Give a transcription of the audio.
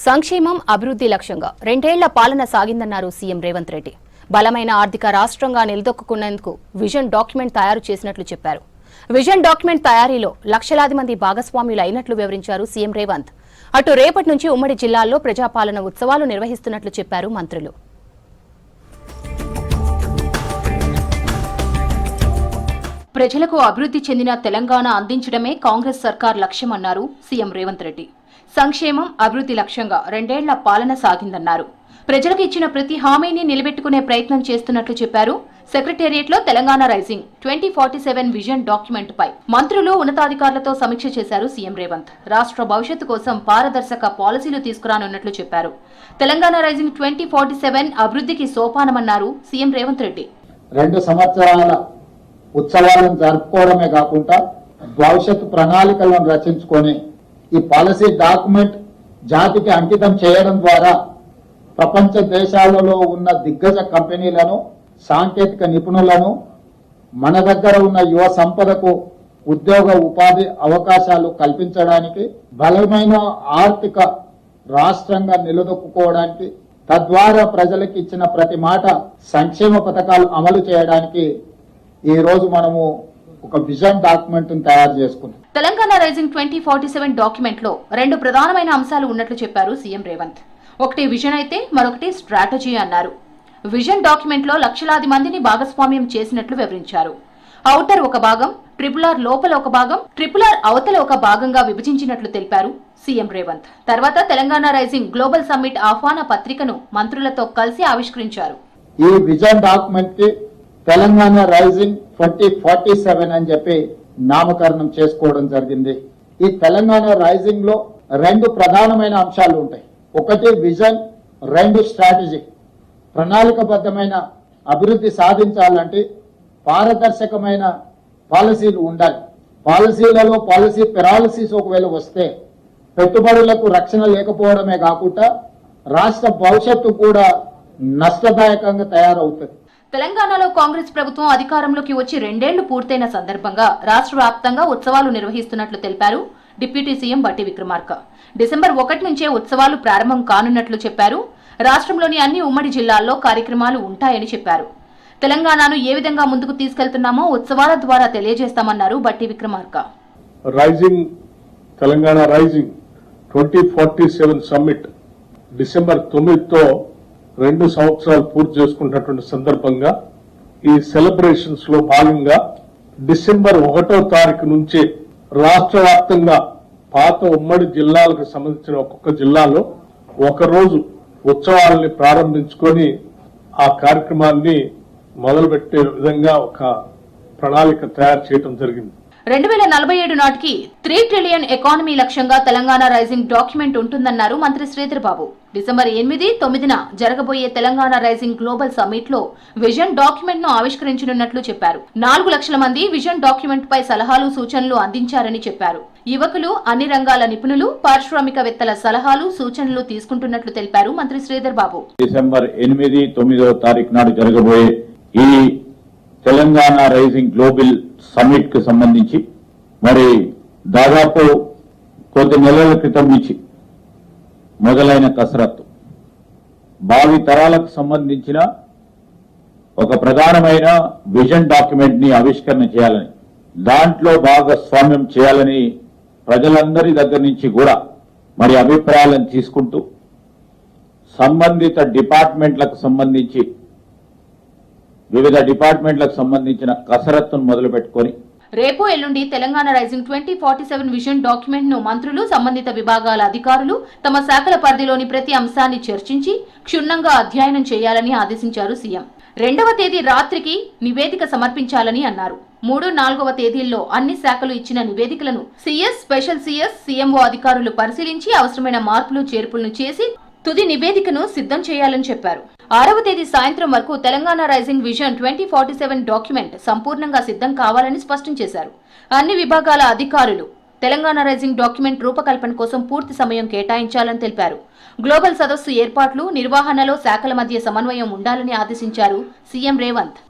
సంక్షేమం అభివృద్ధి లక్ష్యంగా 2 ఏళ్ల పాలన సాగిందన్నారు సీఎం రేవంత్ రెడ్డి. బలమైన ఆర్థిక రాష్ట్రంగా నిలదొక్కుకునేందుకు విజన్ డాక్యుమెంట్ తయారు చేసినట్లు చెప్పారు. విజన్ డాక్యుమెంట్ తయారీలో లక్షలాది మంది భాగస్వాములు అయినట్లు వివరించారు సీఎం రేవంత్. అటు రేపటి నుంచి ఉమ్మడి జిల్లాల్లో ప్రజాపాలన ఉత్సవాలు నిర్వహిస్తున్నట్లు చెప్పారు మంత్రులు. ప్రజలకు అభివృద్ధి చెందిన తెలంగాణ అందించడమే కాంగ్రెస్ సర్కార్ లక్ష్యమన్నారు సీఎం రేవంత్ రెడ్డి. సంక్షేమం అభివృద్ధి లక్ష్యంగా 2 ఏళ్ల పాలన సాగిందన్నారు. ప్రజలకు ఇచ్చిన ప్రతి హామీని నిలబెట్టుకునే ప్రయత్నం చేస్తున్నట్లు చెప్పారు. సెక్రటేరియట్లో తెలంగాణ రైజింగ్ 2047 విజన్ డాక్యుమెంట్ పై మంత్రులు ఉన్నతాధికారులతో సమీక్ష చేశారు సీఎం రేవంత్. రాష్ట్ర భవిష్యత్తు కోసం పారదర్శక పాలసీలు తీసుకురానున్నట్లు చెప్పారు. తెలంగాణ రైజింగ్ 2047 అభివృద్ధికి సోపానమన్నారు సీఎం రేవంత్ రెడ్డి. 2 సంవత్సరాల ఉత్సవాలను జరుపుకోవడమే కాకుండా భవిష్యత్తు ప్రణాళికలను రచించుకొని ఈ పాలసీ డాక్యుమెంట్ జాతికి అంకితం చేయడం ద్వారా ప్రపంచ దేశాలలో ఉన్న దిగ్గజ కంపెనీలను, సాంకేతిక నిపుణులను, మన దగ్గర ఉన్న యువ సంపదకు ఉద్యోగ ఉపాధి అవకాశాలు కల్పించడానికి, బలమైన ఆర్థిక రాష్ట్రంగా నిలదొక్కుకోవడానికి, తద్వారా ప్రజలకు ఇచ్చిన ప్రతి మాట సంక్షేమ పథకాలు అమలు చేయడానికి ఈ రోజు మనము ఒక విజన్ డాక్యుమెంట్ తయారు చేసుకున్నాం. తెలంగాణ రైజింగ్ 2047 డాక్యుమెంట్ లో 2 ప్రధానమైన అంశాలు ఉన్నట్లు చెప్పారు సీఎం రేవంత్. ఒకటి విజన్ అయితే మరొకటి స్ట్రాటజీ అన్నారు. విజన్ డాక్యుమెంట్ లో లక్షలాది మందిని భాగస్వామ్యం చేసినట్లు వివరించారు. ఔటర్ ఒక భాగం, RRR లోపల ఒక భాగం, RRR అవతల ఒక భాగంగా విభజించినట్లు తెలిపారు సీఎం రేవంత్. తర్వాత తెలంగాణ రైజింగ్ గ్లోబల్ సమ్మిట్ ఆహ్వాన పత్రికను మంత్రులతో కలిసి ఆవిష్కరించారు. ఈ విజన్ డాక్యుమెంట్ కి తెలంగాణ రైజింగ్ 2047 అని చెప్పి నామకరణం చేసుకోవడం జరిగింది. ఈ తెలంగాణ రైజింగ్ లో 2 ప్రధానమైన అంశాలు ఉంటాయి. ఒకటి విజన్, 2 స్ట్రాటజీ. ప్రణాళికబద్ధమైన అభివృద్ధి సాధించాలంటే పారదర్శకమైన పాలసీలు ఉండాలి. పాలసీలలో పాలసీ పెరాలసిస్ ఒకవేళ వస్తే పెట్టుబడులకు రక్షణ లేకపోవడమే కాకుండా రాష్ట్ర భవిష్యత్తు కూడా నష్టదాయకంగా తయారవుతుంది. తెలంగాణలో కాంగ్రెస్ ప్రభుత్వం అధికారంలోకి వచ్చి 2 ఏళ్లు పూర్తయిన సందర్భంగా రాష్ట్ర వ్యాప్తంగా ఉత్సవాలు నిర్వహిస్తున్నట్లు తెలిపారు డిప్యూటీ సీఎం బట్టి విక్రమార్క. డిసెంబర్ 1 నుంచే ఉత్సవాలు ప్రారంభం కానున్నట్లు చెప్పారు. రాష్ట్రంలోని అన్ని ఉమ్మడి జిల్లాల్లో కార్యక్రమాలు ఉంటాయని చెప్పారు. తెలంగాణను ఏ విధంగా ముందుకు తీసుకెళ్తున్నామో ఉత్సవాల ద్వారా తెలియజేస్తామన్నారు Bhatti Vikramarka. Rising Telangana rising 2047 summit December 9తో 2 సంవత్సరాలు పూర్తి చేసుకున్నటువంటి సందర్భంగా ఈ సెలబ్రేషన్స్ లో భాగంగా డిసెంబర్ 1వ తారీఖు నుంచే రాష్ట్ర వ్యాప్తంగా పాత ఉమ్మడి జిల్లాలకు సంబంధించిన ఒక్కొక్క జిల్లాలో ఒకరోజు ఉత్సవాలని ప్రారంభించుకొని ఆ కార్యక్రమాన్ని మొదలుపెట్టే విధంగా ఒక ప్రణాళిక తయారు చేయడం జరిగింది. 2047 నాటికి 3 ట్రిలియన్ ఎకానమీ లక్ష్యంగా తెలంగాణ రైజింగ్ డాక్యుమెంట్ ఉంటుందన్నారు మంత్రి శ్రీధర్ బాబు. డిసెంబర్ 8, 9న జరగబోయే తెలంగాణ రైజింగ్ గ్లోబల్ సమ్మిట్ లో విజన్ డాక్యుమెంట్ ను ఆవిష్కరించనున్నట్లు చెప్పారు. 4 లక్షల మంది విజన్ డాక్యుమెంట్ పై సలహాలు, సూచనలు అందించారని చెప్పారు. యువకులు, అన్ని రంగాల నిపుణులు, పారిశ్రామికవేత్తల సలహాలు, సూచనలు తీసుకుంటున్నట్లు తెలిపారు మంత్రి శ్రీధర్ బాబు. డిసెంబర్ 8, 9వ తారీఖు నాడు జరగబోయే ఈ తెలంగాణ రైజింగ్ గ్లోబల్ సమ్మిట్ కు సంబంధించి మరి దాదాపు కొద్ది నెలల క్రితం నుంచి మొదలైన కసరత్తు భావి తరాలకు సంబంధించిన ఒక ప్రధానమైన విజన్ డాక్యుమెంట్ ని ఆవిష్కరణ చేయాలని, దాంట్లో భాగస్వామ్యం చేయాలని ప్రజలందరి దగ్గర నుంచి కూడా మరి అభిప్రాయాలను తీసుకుంటూ సంబంధిత డిపార్ట్మెంట్లకు సంబంధించి వివిధ డిపార్ట్మెంట్లకు సంబంధించిన కసరత్తును మొదలుపెట్టుకొని రేపు ఎల్లుండి తెలంగాణ రైజింగ్ 2047 విజన్ డాక్యుమెంట్ ను మంత్రులు, సంబంధిత విభాగాల అధికారులు తమ శాఖల పరిధిలోని ప్రతి అంశాన్ని చర్చించి క్షుణ్ణంగా అధ్యయనం చేయాలని ఆదేశించారు సీఎం. 2వ తేదీ రాత్రికి నివేదిక సమర్పించాలని అన్నారు. 3, 4వ తేదీల్లో అన్ని శాఖలు ఇచ్చిన నివేదికలను సీఎస్, స్పెషల్ సీఎస్, సీఎంఓ అధికారులు పరిశీలించి అవసరమైన మార్పులు, చేర్పులను చేసి తుది నివేదికను సిద్ధం చేయాలని చెప్పారు. 6వ తేదీ సాయంత్రం వరకు తెలంగాణ రైజింగ్ విజన్ 2047 డాక్యుమెంట్ సంపూర్ణంగా సిద్ధం కావాలని స్పష్టం చేశారు. అన్ని విభాగాల అధికారులు తెలంగాణ రైజింగ్ డాక్యుమెంట్ రూపకల్పన కోసం పూర్తి సమయం కేటాయించాలని తెలిపారు. గ్లోబల్ సదస్సు ఏర్పాట్లు, నిర్వహణలో శాఖల మధ్య సమన్వయం ఉండాలని ఆదేశించారు సీఎం రేవంత్.